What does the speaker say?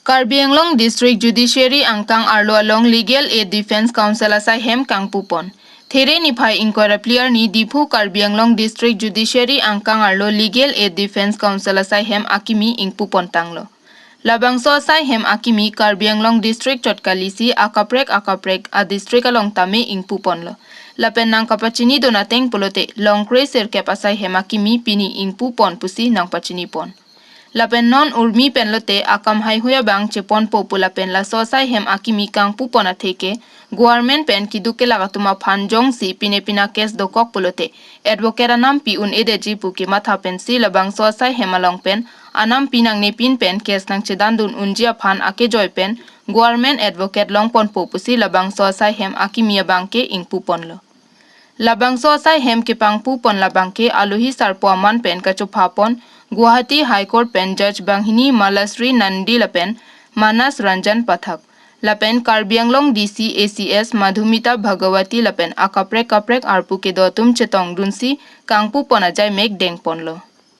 Karbi Anglong District Judiciary angkang arlo along Legal Aid Defense Council asai hem kang pupon. There ni phai inquiry player ni Dipu Karbi Anglong District Judiciary angkang arlo Legal Aid Defense Council asai hem akimi ing pupon tanglo. Labangso asai hem akimi Karbi Anglong District chotkalisi akaprek a district along tame ing pupon lo. Lapen nang kapachini donateng polote long crazer kep asai hem akimi pini ing pupon pusi nang pachini pon. Lapen non urmi penlote akam hai huya bang chepon popula pen la sosai hem akimi kang pupona theke government pen kiduke lagatuma phanjong si pine pina kes dokok pulote advocate anam pi un edeji puki matha pen si labang sosai hemalong pen anam pinang ne pin pen kes nang chedandun unjia phan ake joy pen government advocate longpon popusi labang sosai hem akimi bangke ing pupon lo. Labang sosai hem ke pang pupon labangke aluhi sarpo aman pen kachupapon Guwahati High Court pen Judge Banghini Malasri Nandi Lapen Manas Ranjan Pathak Lapen Karbi Anglong DC ACS Madhumita Bhagawati Lapen akaprek arpu ke dotum chetong dunsi kangpu ponajai mek deng ponlo.